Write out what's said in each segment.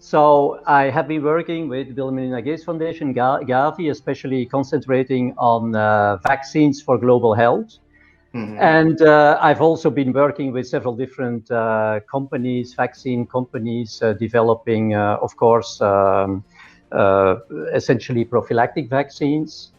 So I have been working with Bill and Melinda Gates Foundation, Gavi, especially concentrating on vaccines for global health. Mm-hmm. And I've also been working with several different companies, vaccine companies, developing, of course, essentially prophylactic vaccines.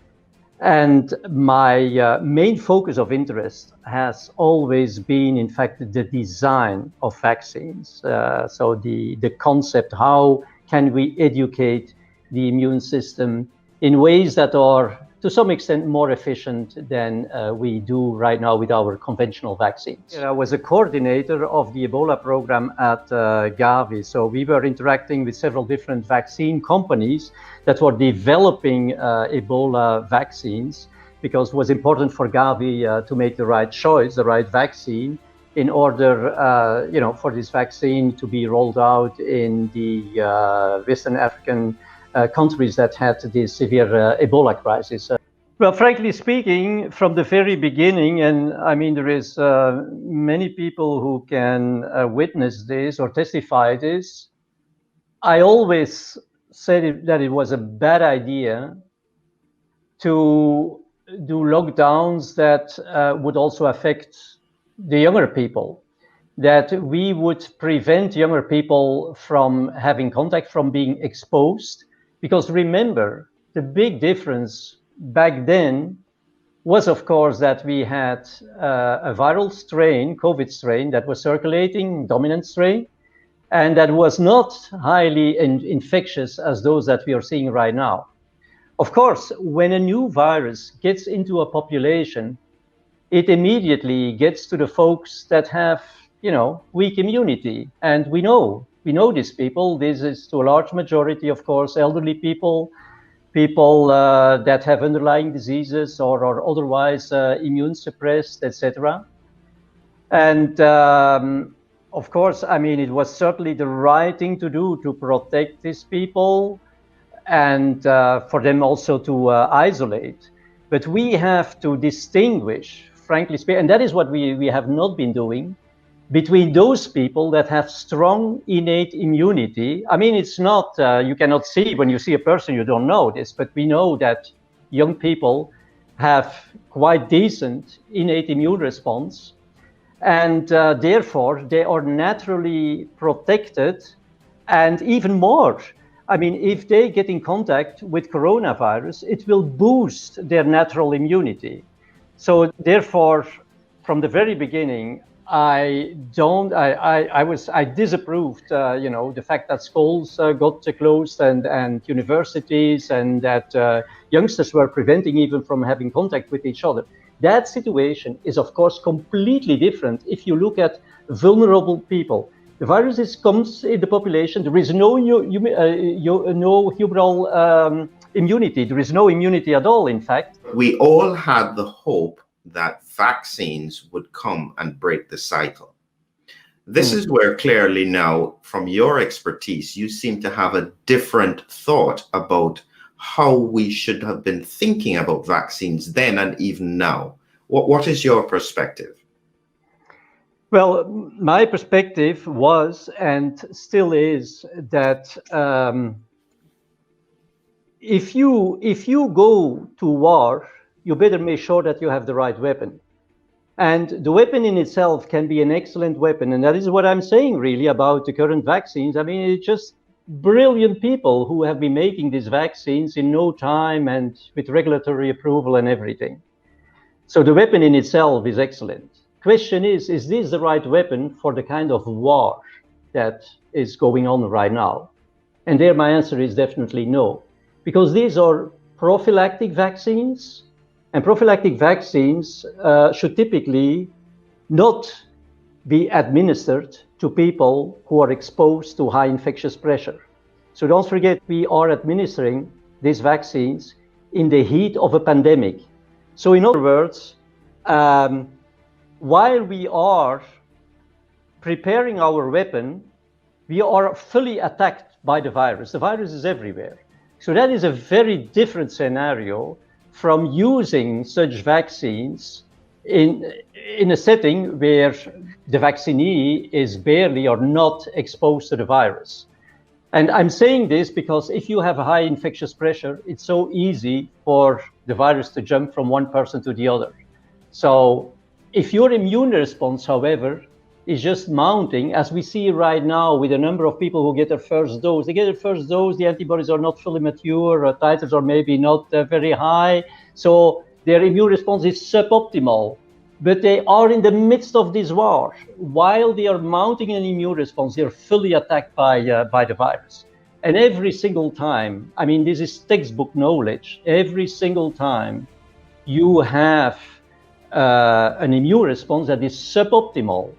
And my main focus of interest has always been, in fact, the design of vaccines. So the concept, how can we educate the immune system in ways that are, to some extent, more efficient than we do right now with our conventional vaccines. I was a coordinator of the Ebola program at Gavi. So we were interacting with several different vaccine companies that were developing Ebola vaccines, because it was important for Gavi to make the right choice, the right vaccine, in order, for this vaccine to be rolled out in the Western African countries that had this severe Ebola crisis. Well, frankly speaking, from the very beginning, and I mean, there is many people who can witness this or testify this, I always said that it was a bad idea to do lockdowns that would also affect the younger people, that we would prevent younger people from having contact, from being exposed. Because remember, the big difference back then was, of course, that we had a viral strain, COVID strain, that was circulating, dominant strain, and that was not highly infectious as those that we are seeing right now. Of course, when a new virus gets into a population, it immediately gets to the folks that have, weak immunity. And we know these people. This is to a large majority, of course, elderly people that have underlying diseases or are otherwise immune suppressed, etc. And of course, I mean, it was certainly the right thing to do to protect these people and for them also to isolate. But we have to distinguish, frankly speaking, and that is what we have not been doing, between those people that have strong innate immunity. I mean, it's not, you cannot see, when you see a person, you don't know this, but we know that young people have quite decent innate immune response. And therefore, they are naturally protected. And even more, I mean, if they get in contact with coronavirus, it will boost their natural immunity. So therefore, from the very beginning, I disapproved, the fact that schools got closed and universities, and that youngsters were preventing even from having contact with each other. That situation is, of course, completely different if you look at vulnerable people. The virus comes in the population. There is no humoral immunity. There is no immunity at all, in fact. We all had the hope that vaccines would come and break the cycle. This is where clearly now, from your expertise, you seem to have a different thought about how we should have been thinking about vaccines then and even now. What is your perspective? Well, my perspective was and still is that if you go to war, you better make sure that you have the right weapon. And the weapon in itself can be an excellent weapon. And that is what I'm saying really about the current vaccines. I mean, it's just brilliant people who have been making these vaccines in no time and with regulatory approval and everything. So the weapon in itself is excellent. Question is this the right weapon for the kind of war that is going on right now? And there my answer is definitely no, because these are prophylactic vaccines, and prophylactic vaccines should typically not be administered to people who are exposed to high infectious pressure. So don't forget, we are administering these vaccines in the heat of a pandemic. So in other words, while we are preparing our weapon, we are fully attacked by the virus. The virus is everywhere. So that is a very different scenario from using such vaccines in a setting where the vaccinee is barely or not exposed to the virus. And I'm saying this because if you have a high infectious pressure, it's so easy for the virus to jump from one person to the other. So if your immune response, however, is just mounting, as we see right now with a number of people who get their first dose, they get their first dose, the antibodies are not fully mature, titers are maybe not very high, so their immune response is suboptimal. But they are in the midst of this war. While they are mounting an immune response, they are fully attacked by the virus. And every single time, I mean, this is textbook knowledge, every single time you have an immune response that is suboptimal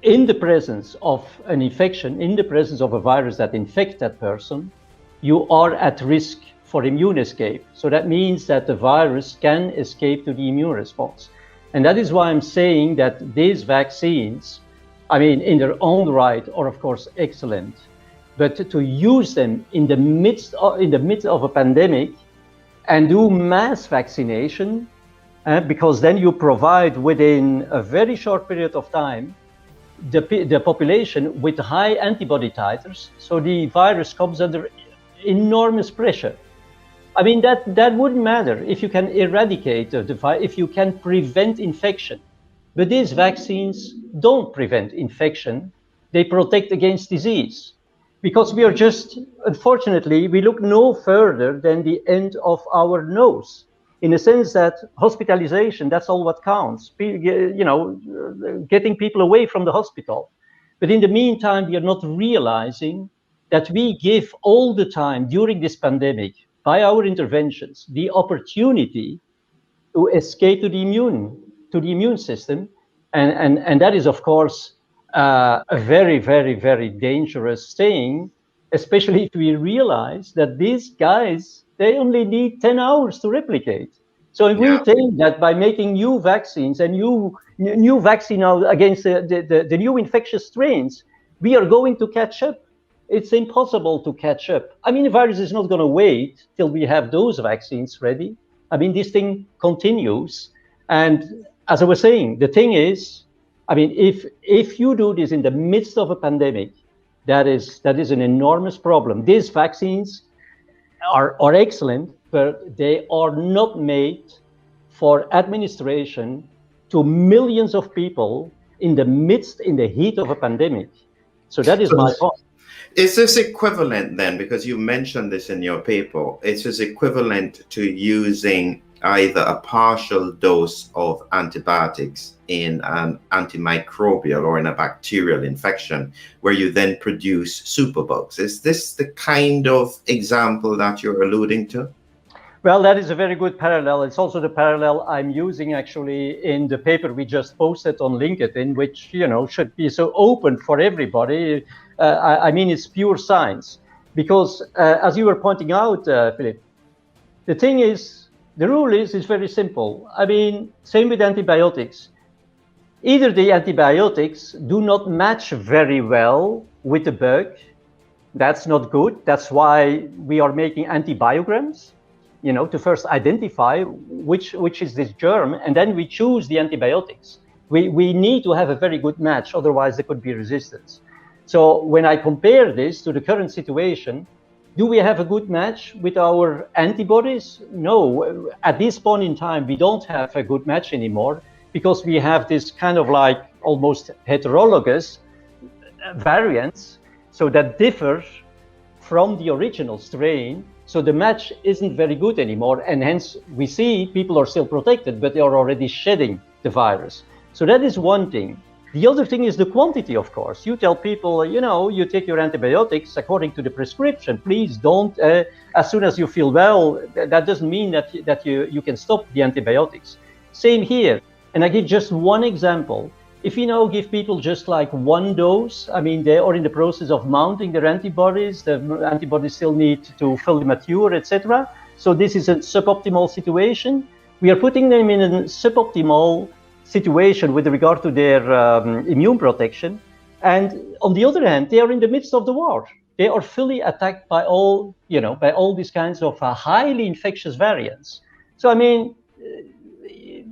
in the presence of an infection, in the presence of a virus that infects that person, you are at risk for immune escape. So that means that the virus can escape to the immune response. And that is why I'm saying that these vaccines, I mean, in their own right, are of course excellent. But to use them in the midst of a pandemic and do mass vaccination, because then you provide within a very short period of time the population with high antibody titers, so the virus comes under enormous pressure. I mean, that wouldn't matter if you can eradicate the virus, if you can prevent infection. But these vaccines don't prevent infection, they protect against disease. Because we are just, unfortunately, we look no further than the end of our nose. In the sense that hospitalization, that's all what counts, you know, getting people away from the hospital. But in the meantime, we are not realizing that we give all the time during this pandemic, by our interventions, the opportunity to escape to the immune system. And that is, of course, a very, very, very dangerous thing, especially if we realize that these guys, they only need 10 hours to replicate. So if we think that by making new vaccines and new vaccine against the new infectious strains, we are going to catch up. It's impossible to catch up. I mean, the virus is not going to wait till we have those vaccines ready. I mean, this thing continues. And as I was saying, the thing is, I mean, if you do this in the midst of a pandemic, that is an enormous problem. These vaccines are excellent, but they are not made for administration to millions of people in the heat of a pandemic. So that is my point. Is this equivalent then, because you mentioned this in your paper, is this equivalent to using either a partial dose of antibiotics in an antimicrobial or in a bacterial infection, where you then produce superbugs? Is this the kind of example that you're alluding to? Well, that is a very good parallel. It's also the parallel I'm using actually in the paper we just posted on LinkedIn, which, you know, should be so open for everybody. I mean, it's pure science. Because as you were pointing out, Philip, the thing is, the rule is very simple. I mean, same with antibiotics. Either the antibiotics do not match very well with the bug. That's not good. That's why we are making antibiograms, you know, to first identify which is this germ, and then we choose the antibiotics. We need to have a very good match, otherwise there could be resistance. So when I compare this to the current situation, do we have a good match with our antibodies? No, at this point in time, we don't have a good match anymore, because we have this kind of like almost heterologous variants, so that differ from the original strain. So the match isn't very good anymore, and hence we see people are still protected, but they are already shedding the virus. So that is one thing. The other thing is the quantity, of course. You tell people, you know, you take your antibiotics according to the prescription. Please don't, as soon as you feel well, that doesn't mean that you can stop the antibiotics. Same here. And I give just one example. If you now give people just like one dose, I mean, they are in the process of mounting their antibodies. The antibodies still need to fully mature, etc. So this is a suboptimal situation. We are putting them in a suboptimal situation with regard to their immune protection. And on the other hand, they are in the midst of the war. They are fully attacked by all these kinds of highly infectious variants. So, I mean,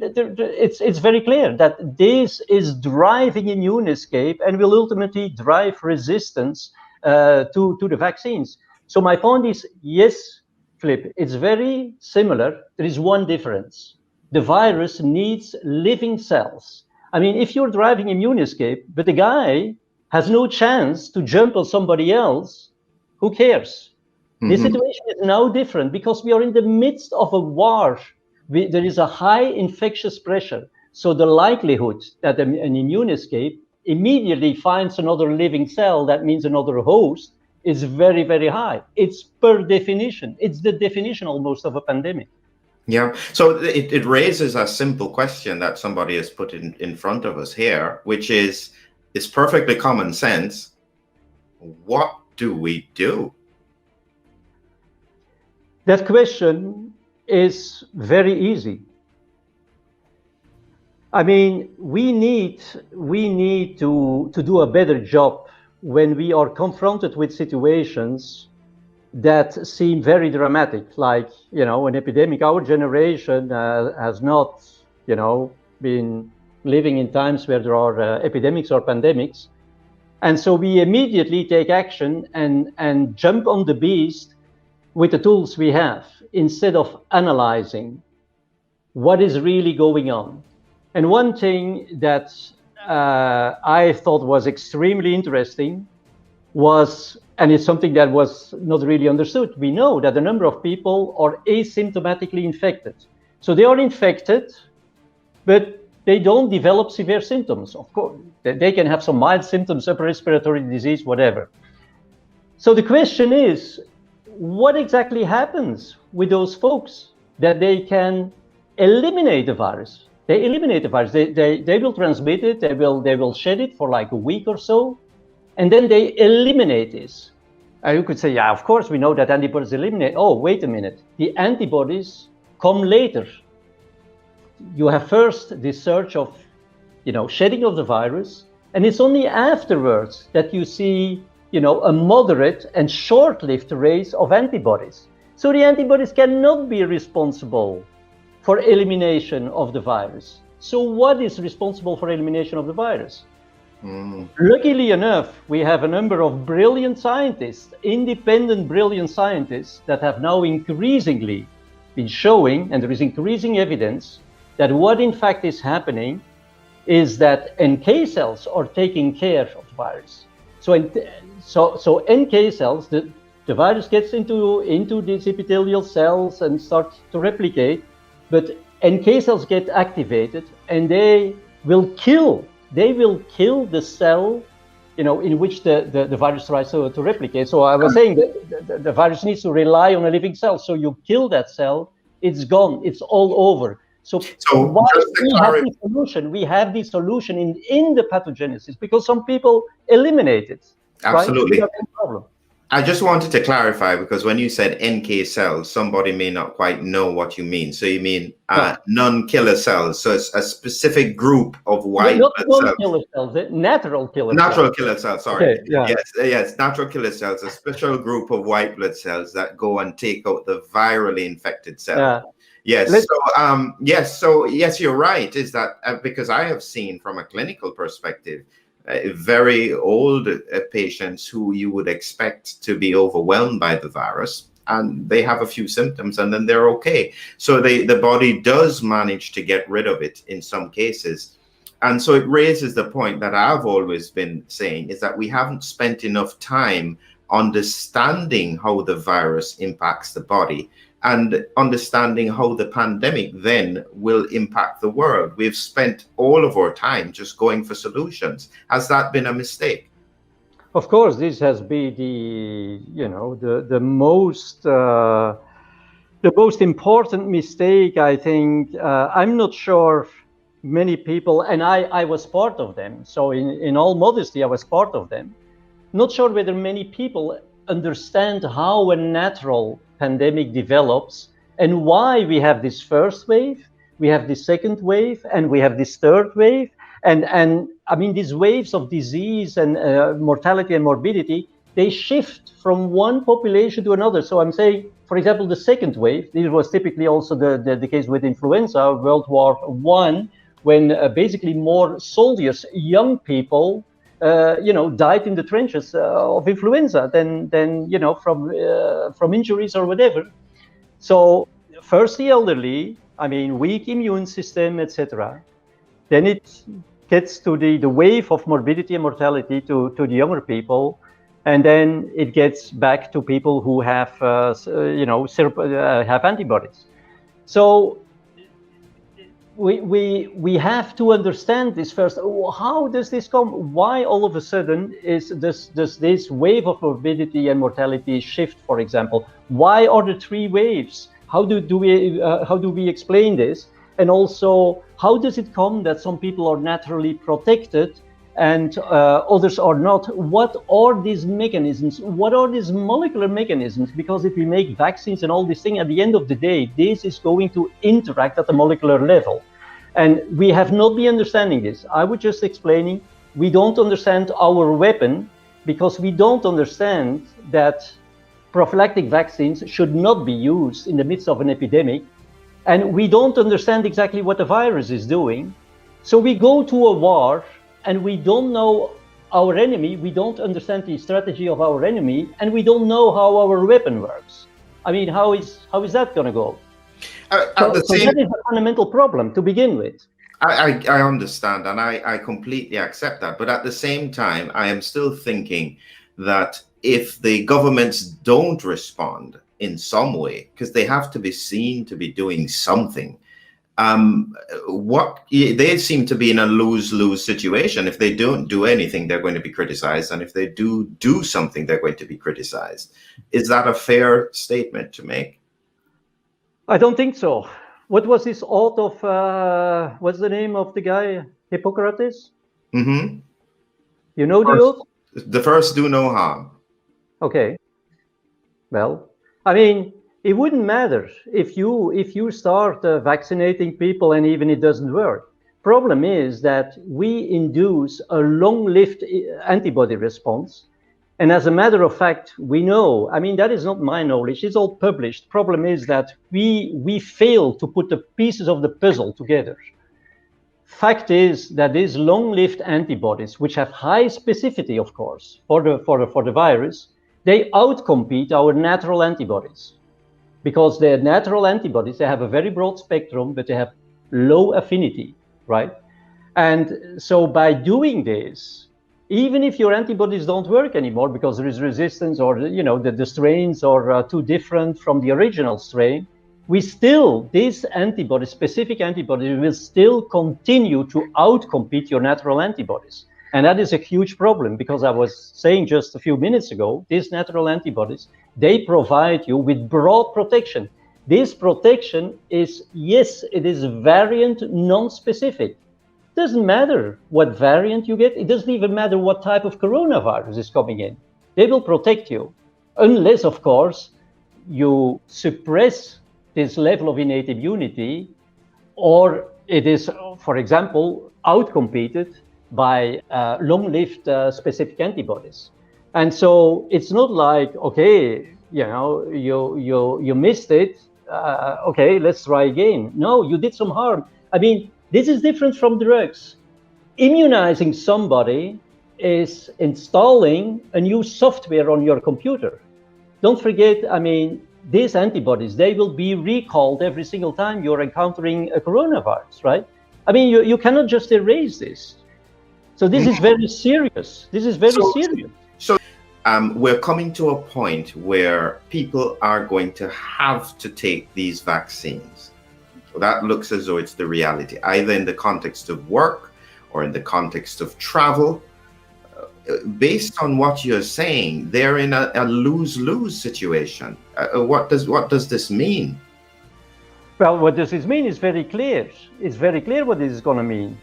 it's very clear that this is driving immune escape and will ultimately drive resistance to the vaccines. So my point is, yes, Flip, it's very similar. There is one difference. The virus needs living cells. I mean, if you're driving immune escape, but the guy has no chance to jump on somebody else, who cares? The situation is now different because we are in the midst of a war. There is a high infectious pressure. So the likelihood that an immune escape immediately finds another living cell, that means another host, is very, very high. It's per definition. It's the definition almost of a pandemic. Yeah. So it raises a simple question that somebody has put in front of us here, which is, it's perfectly common sense. What do we do? That question is very easy. I mean, we need to do a better job when we are confronted with situations that seem very dramatic, like, an epidemic. Our generation has not, been living in times where there are epidemics or pandemics. And so we immediately take action and jump on the beast with the tools we have, instead of analyzing what is really going on. And one thing that I thought was extremely interesting was, and it's something that was not really understood, we know that a number of people are asymptomatically infected. So they are infected, but they don't develop severe symptoms. Of course, they can have some mild symptoms, upper respiratory disease, whatever. So the question is, what exactly happens with those folks that they can eliminate the virus? They eliminate the virus. They will transmit it. They will shed it for like a week or so, and then they eliminate this. You could say, yeah, of course we know that antibodies eliminate. Oh, wait a minute. The antibodies come later. You have first this surge of, shedding of the virus, and it's only afterwards that you see, a moderate and short-lived raise of antibodies. So the antibodies cannot be responsible for elimination of the virus. So what is responsible for elimination of the virus? Luckily enough, we have a number of brilliant scientists, independent brilliant scientists, that have now increasingly been showing, and there is increasing evidence, that what in fact is happening is that NK cells are taking care of the virus. So NK cells, the virus gets into these epithelial cells and starts to replicate, but NK cells get activated and they will kill the cell, in which the virus tries to replicate. So I was saying that the virus needs to rely on a living cell. So you kill that cell, it's gone, it's all over. So why we have the solution in the pathogenesis, because some people eliminate it. Absolutely. Right? Problem. I just wanted to clarify, because when you said NK cells, somebody may not quite know what you mean. So you mean non-killer cells. So it's a specific group of white blood cells. Not killer cells, natural killer cells. Natural killer cells, sorry. Okay, yeah. Yes, natural killer cells, a special group of white blood cells that go and take out the virally infected cells. Yeah. Yes. So yes, you're right. Is that because I have seen from a clinical perspective, very old patients who you would expect to be overwhelmed by the virus, and they have a few symptoms and then they're okay. So the body does manage to get rid of it in some cases. And so it raises the point that I've always been saying, is that we haven't spent enough time understanding how the virus impacts the body and understanding how the pandemic then will impact the world. We've spent all of our time just going for solutions. Has that been a mistake? Of course, this has been the most important mistake, I think. I'm not sure many people, and I was part of them. So in all modesty, I was part of them. Not sure whether many people understand how a natural pandemic develops and why we have this first wave, we have this second wave, and we have this third wave. And I mean, these waves of disease and mortality and morbidity, they shift from one population to another. So I'm saying, for example, the second wave, this was typically also the case with influenza, World War I, when basically more soldiers, young people, died in the trenches of influenza than from injuries or whatever. So first the elderly, I mean, weak immune system, etc. Then it gets to the wave of morbidity and mortality to the younger people, and then it gets back to people who have have antibodies. So we have to understand this first. How does this come? Why all of a sudden does this wave of morbidity and mortality shift, for example? Why are the three waves? How do we explain this? And also, how does it come that some people are naturally protected and others are not? What are these mechanisms? What are these molecular mechanisms? Because if we make vaccines and all these things, at the end of the day, this is going to interact at the molecular level. And we have not been understanding this. I was just explaining, we don't understand our weapon because we don't understand that prophylactic vaccines should not be used in the midst of an epidemic. And we don't understand exactly what the virus is doing. So we go to a war and we don't know our enemy, we don't understand the strategy of our enemy, and we don't know how our weapon works. I mean, how is that going to go? So that is a fundamental problem to begin with. I understand, and I completely accept that. But at the same time, I am still thinking that if the governments don't respond in some way, because they have to be seen to be doing something, they seem to be in a lose-lose situation. If they don't do anything, they're going to be criticized, and if they do something, they're going to be criticized. Is that a fair statement to make? I don't think so. What was this oath of, what's the name of the guy? Hippocrates? Mm-hmm. You know the oath? The first do no harm. Okay. Well, I mean, it wouldn't matter if you start vaccinating people and even it doesn't work. Problem is that we induce a long-lived antibody response. And as a matter of fact, we know, I mean, that is not my knowledge, it's all published. Problem is that we fail to put the pieces of the puzzle together. Fact is that these long-lived antibodies, which have high specificity, of course, for the virus, they outcompete our natural antibodies. Because the natural antibodies, they have a very broad spectrum, but they have low affinity, right? And so by doing this, even if your antibodies don't work anymore because there is resistance or the strains are too different from the original strain, these antibodies, specific antibodies, will still continue to outcompete your natural antibodies. And that is a huge problem because I was saying just a few minutes ago, these natural antibodies, they provide you with broad protection. This protection is, yes, it is variant non-specific. Doesn't matter what variant you get. It doesn't even matter what type of coronavirus is coming in. They will protect you, unless, of course, you suppress this level of innate immunity, or it is, for example, outcompeted by long-lived specific antibodies. And so it's not like, okay, you missed it. Okay, let's try again. No, you did some harm. I mean, this is different from drugs. Immunizing somebody is installing a new software on your computer. Don't forget, I mean, these antibodies, they will be recalled every single time you're encountering a coronavirus, right? I mean, you cannot just erase this. So this is very serious. This is very serious. So we're coming to a point where people are going to have to take these vaccines. That looks as though it's the reality, either in the context of work or in the context of travel. Based on what you're saying, they're in a lose-lose situation. What does this mean? Well, what does this mean is very clear. It's very clear what this is going to mean.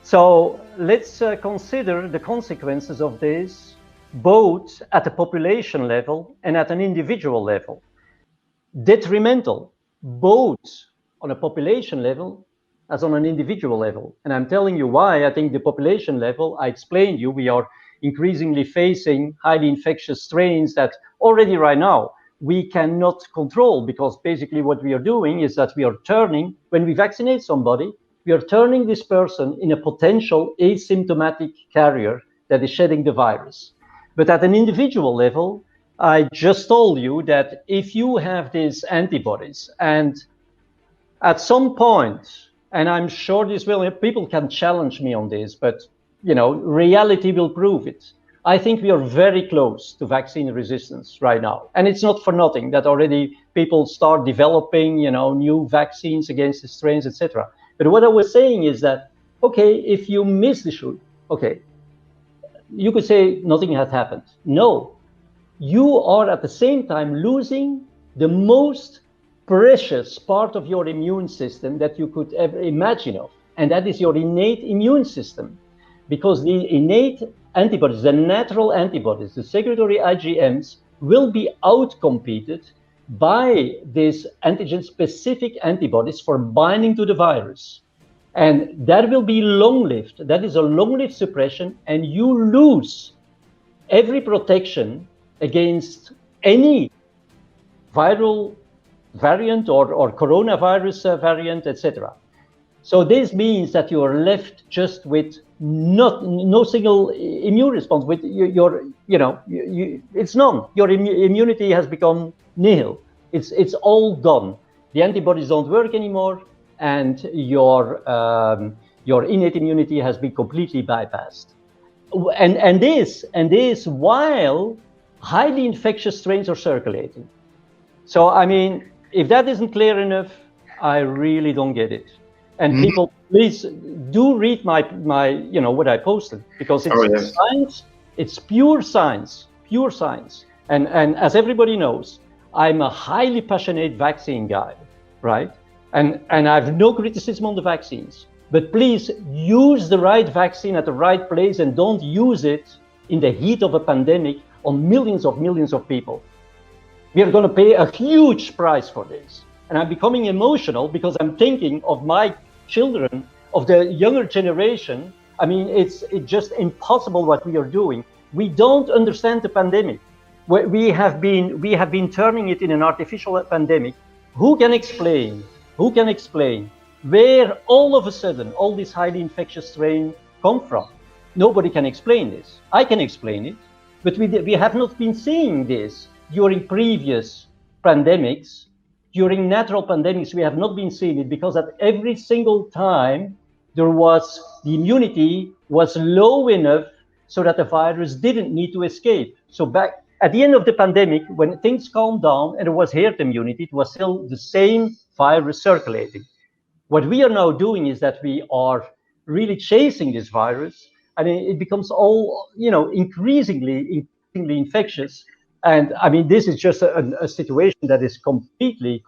So let's consider the consequences of this, both at the population level and at an individual level. Detrimental, both on a population level as on an individual level. And I'm telling you why. I think the population level, I explained you, we are increasingly facing highly infectious strains that already right now we cannot control, because basically what we are doing is that we are turning, when we vaccinate somebody, we are turning this person in a potential asymptomatic carrier that is shedding the virus. But at an individual level, I just told you that if you have these antibodies, and at some point, and I'm sure this will, people can challenge me on this, but reality will prove it. I think we are very close to vaccine resistance right now. And it's not for nothing that already people start developing, new vaccines against the strains, etc. But what I was saying is that, okay, if you miss the shoot, okay, you could say nothing had happened. No, you are at the same time losing the most precious part of your immune system that you could ever imagine of. And that is your innate immune system. Because the innate antibodies, the natural antibodies, the secretory IgMs, will be outcompeted by these antigen-specific antibodies for binding to the virus. And that will be long-lived. That is a long-lived suppression, and you lose every protection against any viral variant or coronavirus variant, etc. So this means that you are left just with no single immune response. With it's none. Your immunity has become nihil. It's all gone. The antibodies don't work anymore, and your innate immunity has been completely bypassed. And this while highly infectious strains are circulating. So I mean, if that isn't clear enough, I really don't get it. And people, please do read my what I posted, because it's science. It's pure science. And as everybody knows, I'm a highly passionate vaccine guy, right? And I have no criticism on the vaccines. But please use the right vaccine at the right place, and don't use it in the heat of a pandemic on millions of people. We are going to pay a huge price for this. And I'm becoming emotional because I'm thinking of my children, of the younger generation. I mean, it's just impossible what we are doing. We don't understand the pandemic. We have been turning it in an artificial pandemic. Who can explain where all of a sudden all this highly infectious strain come from? Nobody can explain this. I can explain it, but we have not been seeing this during previous pandemics. During natural pandemics, we have not been seeing it, because at every single time the immunity was low enough so that the virus didn't need to escape. So back at the end of the pandemic, when things calmed down and there was herd immunity, it was still the same virus circulating. What we are now doing is that we are really chasing this virus, and it becomes all, increasingly infectious. And I mean, this is just a situation that is completely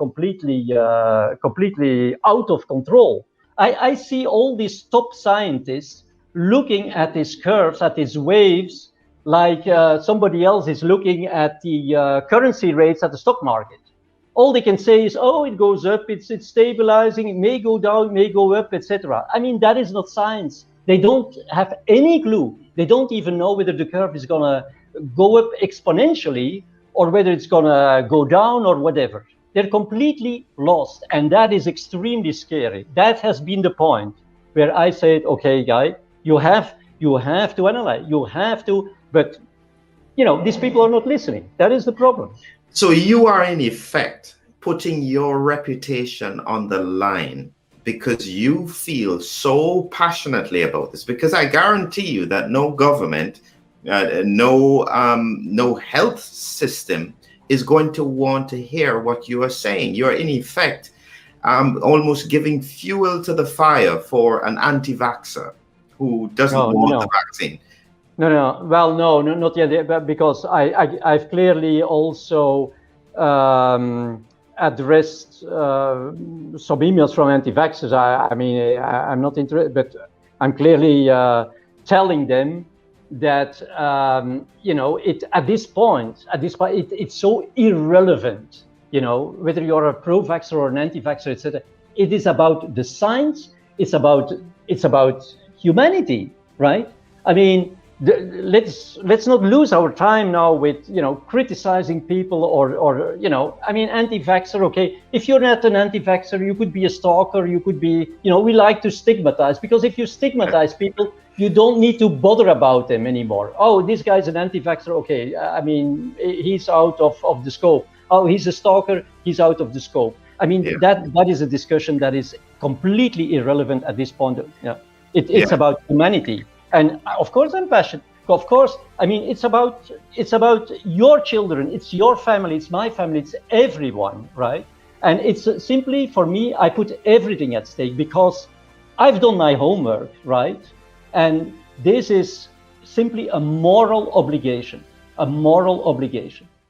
out of control. I see all these top scientists looking at these curves, at these waves, like somebody else is looking at the currency rates at the stock market. All they can say is, oh, it goes up, it's stabilizing, it may go down, it may go up, etc. I mean, that is not science. They don't have any clue. They don't even know whether the curve is going to go up exponentially or whether it's going to go down or whatever. They're completely lost, and that is extremely scary. That has been the point where I said, okay, guy, you have to analyze, but these people are not listening. That is the problem. So you are in effect putting your reputation on the line because you feel so passionately about this, because I guarantee you that no government, no health system is going to want to hear what you are saying. You're in effect almost giving fuel to the fire for an anti-vaxxer who doesn't want the vaccine. No. Well, no, not yet, because I've clearly also addressed some emails from anti-vaxxers. I mean, I'm not interested, but I'm clearly telling them that at this point, it's so irrelevant, whether you're a pro-vaxxer or an anti-vaxxer, etc. It is about the science. It's about humanity, right? I mean, let's not lose our time now with criticizing people or I mean, anti-vaxxer. Okay, if you're not an anti-vaxxer, you could be a stalker. You could be we like to stigmatize, because if you stigmatize people, you don't need to bother about them anymore. Oh, this guy's an anti-vaxxer. Okay, I mean, he's out of the scope. Oh, he's a stalker. He's out of the scope. I mean, Yeah. that is a discussion that is completely irrelevant at this point. It's about humanity, and of course I'm passionate. Of course, I mean, it's about your children. It's your family. It's my family. It's everyone, right? And it's simply, for me, I put everything at stake because I've done my homework, right? And this is simply a moral obligation, a moral obligation.